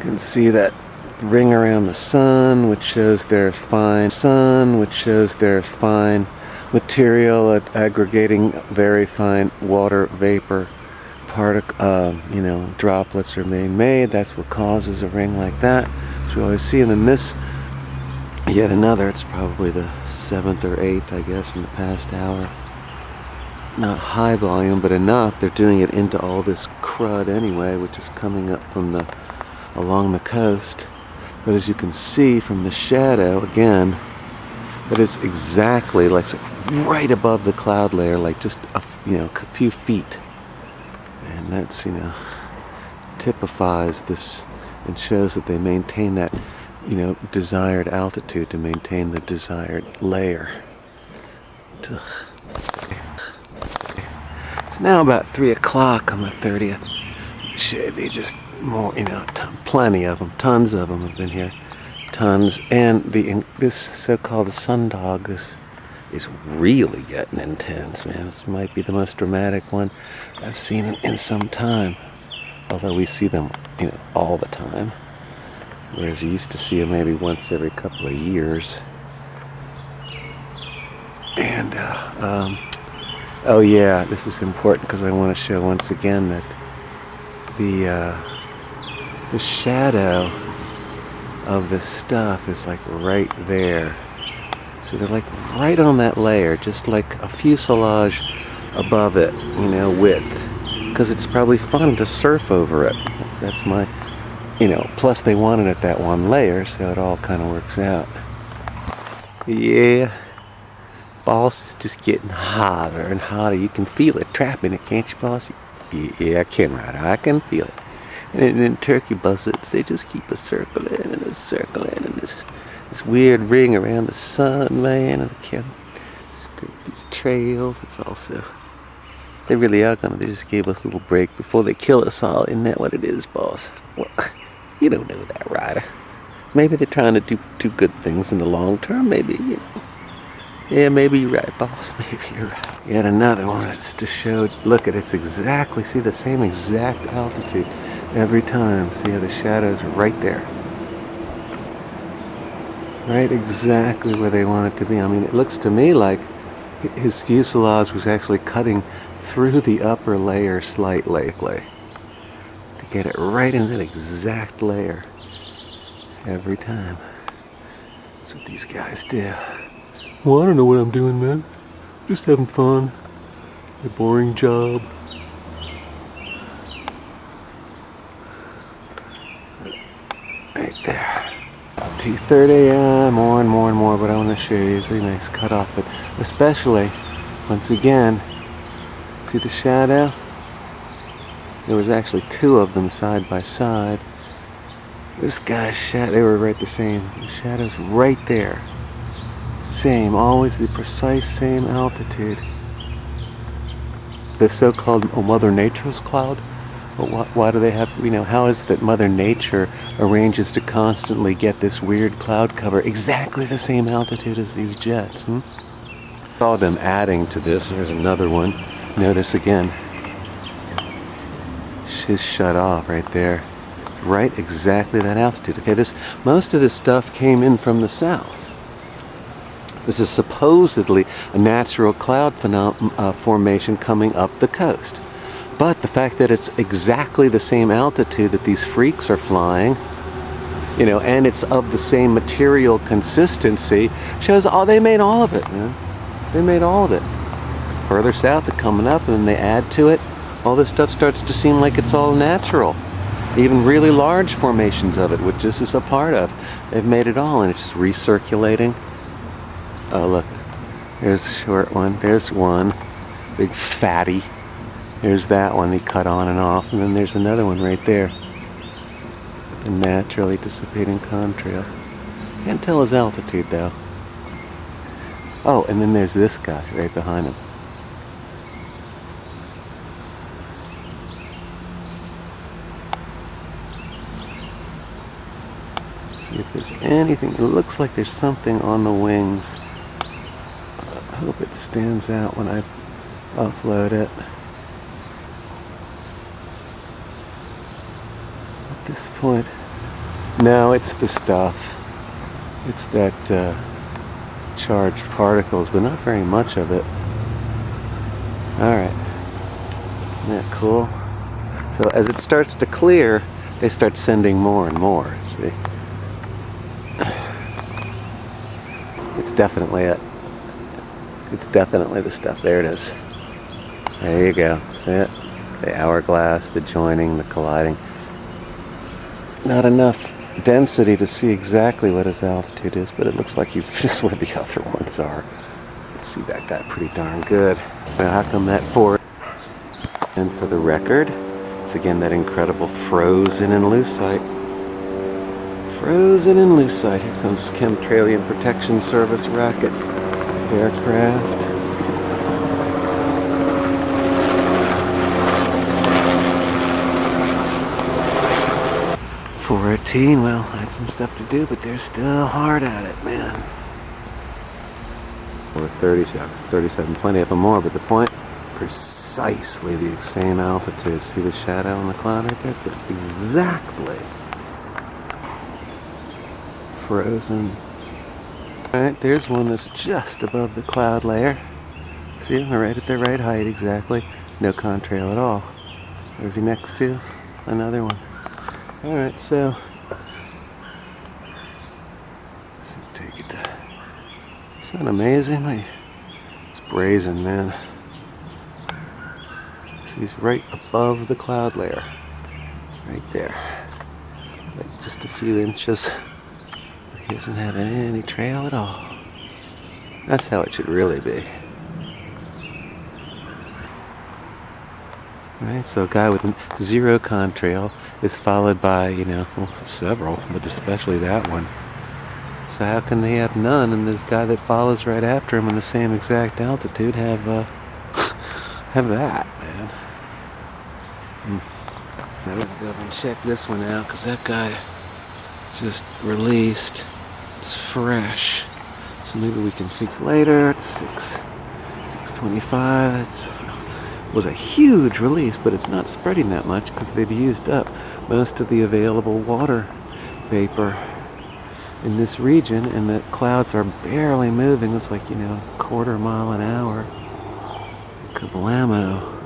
You can see that ring around the sun, which shows their fine material at aggregating very fine water vapor droplets are being made. That's what causes a ring like that, which we always see. And then this, yet another, it's probably the 7th or 8th, I guess, in the past hour. Not high volume, but enough. They're doing it into all this crud anyway, which is coming up from along the coast. But as you can see from the shadow, again, that it's exactly like right above the cloud layer, like just a few feet. And that's, typifies this and shows that they maintain that, desired altitude to maintain the desired layer. It's now about 3 o'clock on the 30th. They just more, plenty of them, tons of them have been here. Tons. And this so-called sundog, this is really getting intense, man. This might be the most dramatic one I've seen in some time. Although we see them, all the time. Whereas you used to see them maybe once every couple of years. And, oh yeah, this is important because I want to show once again that the shadow of this stuff is like right there. So they're like right on that layer, just like a fuselage above it, width. Because it's probably fun to surf over it. That's my, plus they wanted it that one layer, so it all kind of works out. Yeah, boss is just getting hotter and hotter. You can feel it trapping it, can't you, boss? Yeah, I can, right? I can feel it. And then turkey buzzards, they just keep circling and this weird ring around the sun, man. And these trails, it's also, they really are they just gave us a little break before they kill us all. Isn't that what it is, boss? Well, you don't know that, Ryder. Maybe they're trying to do good things in the long term, maybe, Yeah, maybe you're right, boss. Maybe you're right. Yet another one that's to show, look at it's exactly, see the same exact altitude every time. See how the shadow's right there. Right exactly where they want it to be. I mean, it looks to me like his fuselage was actually cutting through the upper layer slightly to get it right in that exact layer every time. That's what these guys do. Well, I don't know what I'm doing, man. Just having fun. A boring job. Right there. 2:30, more and more, but I want to show you. It's a nice cutoff, but especially, once again, see the shadow? There was actually 2 of them side by side. This guy's shadow, they were right the same. The shadow's right there. Same, always the precise same altitude. The so-called Mother Nature's cloud. But why do they have, how is it that Mother Nature arranges to constantly get this weird cloud cover exactly the same altitude as these jets? Saw them adding to this. There's another one. Notice again. She's shut off right there. Right exactly that altitude. Okay, most of this stuff came in from the south. This is supposedly a natural cloud formation coming up the coast. But the fact that it's exactly the same altitude that these freaks are flying, and it's of the same material consistency, shows, they made all of it, man. They made all of it. Further south, they're coming up, and then they add to it. All this stuff starts to seem like it's all natural. Even really large formations of it, which this is a part of. They've made it all, and it's just recirculating. Oh, look. There's a short one. There's one. Big fatty. There's that one he cut on and off. And then there's another one right there. The naturally dissipating contrail. Can't tell his altitude, though. Oh, and then there's this guy right behind him. See if there's anything. It looks like there's something on the wings. I hope it stands out when I upload it. At this point, No, it's the stuff. It's that charged particles, but not very much of it. Alright. Isn't that cool? So as it starts to clear, they start sending more and more. See? It's definitely it. It's definitely the stuff. There it is. There you go. See it? The hourglass, the joining, the colliding. Not enough density to see exactly what his altitude is, but it looks like he's just where the other ones are. You can see that guy pretty darn good. So how come that forward? And for the record, it's again that incredible frozen and lucite. Frozen and lucite. Here comes Chemtrail Protection Service rocket aircraft. 418, well, I had some stuff to do, but they're still hard at it, man. Or 37, plenty of them more, but the point, precisely the same altitude. See the shadow on the cloud right there? It's exactly frozen. Alright, there's one that's just above the cloud layer. See him right at the right height, exactly. No contrail at all. Where's he next to? Another one. Alright, so take it to. Isn't that amazing? It's brazen, man. So he's right above the cloud layer. Right there. Like just a few inches. He doesn't have any trail at all. That's how it should really be. Right, so a guy with zero contrail is followed by, well, several, but especially that one. So how can they have none, and this guy that follows right after him in the same exact altitude have have that, man? Now we can go and check this one out, because that guy just released. It's fresh. So maybe we can fix later. It's 625. It was a huge release, but it's not spreading that much because they've used up most of the available water vapor in this region, and the clouds are barely moving. It's like, a quarter mile an hour. Kablamo.